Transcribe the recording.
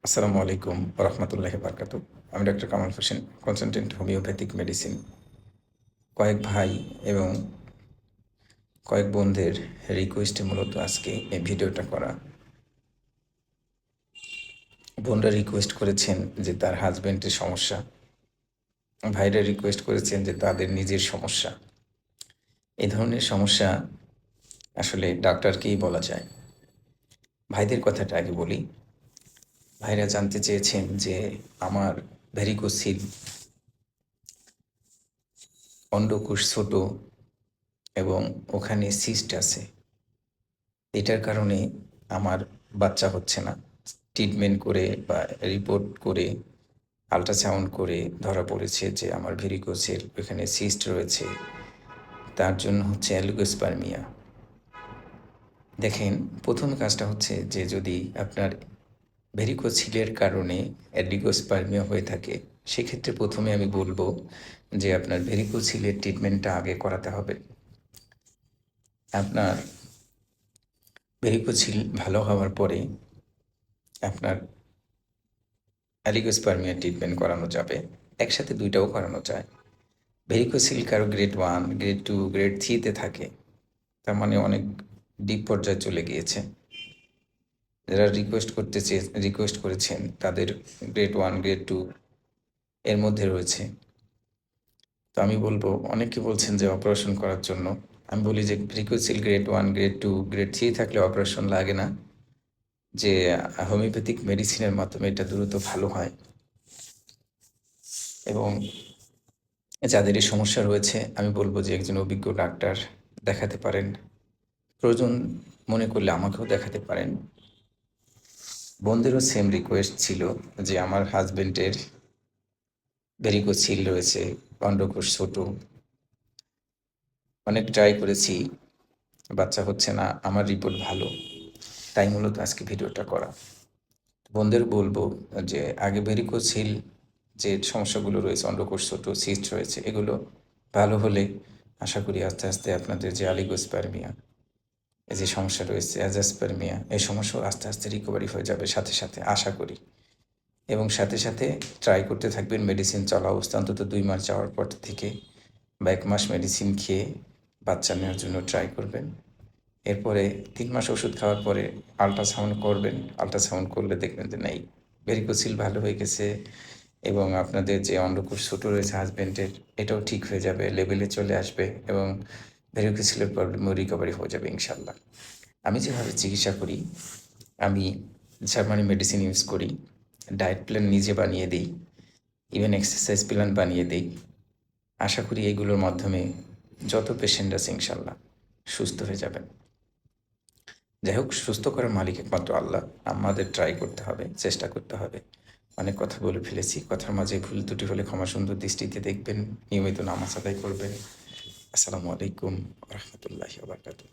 আসসালামু আলাইকুম রহমতুল্লাহি বারকাতু। আমি doctor Kamal Hossain, consultant homeopathic medicine. কয়েক ভাই এবং কয়েক বোনদের রিকোয়েস্টে মূলত আজকে এই ভিডিওটা করা। বোনরা রিকোয়েস্ট করেছেন যে তার হাজব্যান্ডের সমস্যা, ভাইরা রিকোয়েস্ট করেছেন যে তাদের নিজের সমস্যা। এই ধরনের সমস্যা আসলে ডাক্তারকেই বলা যায়। ভাইদের কথাটা আগে বলি। ভাইরা জানতে চেয়েছেন যে আমার ভ্যারিকোসিল, অন্ডকোষ ছোট এবং ওখানে সিস্ট আছে। এটার কারণে আমার বাচ্চা হচ্ছে না। ট্রিটমেন্ট করে বা রিপোর্ট করে, আল্ট্রাসাউন্ড করে ধরা পড়েছে যে আমার ভেরিকোসেল ওখানে সিস্ট রয়েছে। তার জন্য হচ্ছে অ্যালিগোস্পার্মিয়া। দেখেন, প্রথম কাজটা হচ্ছে যে যদি আপনার ভেরিকোসিলের কারণে অ্যালিগোস্পার্মিয়া হয়ে থাকে, সেক্ষেত্রে প্রথমে আমি বলবো যে আপনার ভেরিকোসিলের ট্রিটমেন্টটা আগে করাতে হবে। আপনার ভেরিকোসিল ভালো হওয়ার পরে আপনার অ্যালিগোস্পার্মিয়া ট্রিটমেন্ট করানো যাবে। একসাথে দুইটাও করানো যায়। ভেরিকোসিল কারো গ্রেড 1, গ্রেড 2, গ্রেড 3 তে থাকে। তার মানে অনেক ডিপ পর্যায়ে চলে গিয়েছে। যারা রিকোয়েস্ট করেছেন তাদের গ্রেড 1, গ্রেড 2 এর মধ্যে রয়েছে। তো আমি বলবো, অনেকে বলছেন যে অপারেশন করার জন্য। আমি বলি যে ভেরিকোসিল গ্রেড 1, গ্রেড 2, গ্রেড 3 থাকলে অপারেশন লাগে না। যে হোমিওপ্যাথিক মেডিসিনের মাধ্যমে এটা দ্রুত ভালো হয় এবং যাদের এই সমস্যা রয়েছে আমি বলব যে একজন অভিজ্ঞ ডাক্তার দেখাতে পারেন। প্রয়োজন মনে করলে আমাকেও দেখাতে পারেন। বোনদেরও সেম রিকোয়েস্ট ছিল যে আমার হাজবেন্ডের ভেরিকোসিল রয়েছে, অন্ডকোষ ছোট। অনেক ট্রাই করেছি, বাচ্চা হচ্ছে না, আমার রিপোর্ট ভালো। তাই মূলত আজকে ভিডিওটা করা। বোনদের বলবো যে আগে ভেরিকোসিল যে সমস্যাগুলো রয়েছে, অন্ডকোষ ছোট, সিস্ট রয়েছে, এগুলো ভালো হলে আশা করি আস্তে আস্তে আপনাদের যে অলিগোস্পার্মিয়া, এই যে সমস্যা রয়েছে অ্যাজাস্পার্মিয়া, এই সমস্যাও আস্তে আস্তে রিকভারি হয়ে যাবে সাথে সাথে আশা করি। এবং সাথে সাথে ট্রাই করতে থাকবেন মেডিসিন চলা অবস্থা অন্তত 2 মাস যাওয়ার পর থেকে বা 1 মাস মেডিসিন খেয়ে বাচ্চা নেওয়ার জন্য ট্রাই করবেন। এরপরে 3 মাস ওষুধ খাওয়ার পরে আল্ট্রাসাউন্ড করবেন। আল্ট্রাসাউন্ড করলে দেখবেন যে নাই, ভেরিকোসিল ভালো হয়ে গেছে এবং আপনাদের যে অন্ডকোষ ছোটো রয়েছে হাজব্যান্ডের, এটাও ঠিক হয়ে যাবে, লেভেলে চলে আসবে এবং ভেরিকোসিলের প্রবলেমও রিকভারি হয়ে যাবে ইনশাল্লাহ। আমি যেভাবে চিকিৎসা করি, আমি জার্মানি মেডিসিন ইউজ করি, ডায়েট প্ল্যান নিজে বানিয়ে দিই, ইভেন এক্সারসাইজ প্ল্যান বানিয়ে দিই। আশা করি এগুলোর মাধ্যমে যত পেশেন্ট আছে ইনশাল্লাহ সুস্থ হয়ে যাবেন। যাই হোক, সুস্থ করার মালিক একমাত্র আল্লাহ। আমাদের ট্রাই করতে হবে, চেষ্টা করতে হবে। অনেক কথা বলে ফেলেছি, কথার মাঝে ভুল ত্রুটি হলে ক্ষমা সুন্দর দৃষ্টিতে দেখবেন। নিয়মিত নামাজ আদায় করবেন। আসসালামু আলাইকুম রহমতুল্লাহি ওয়া বারাকাতুহু।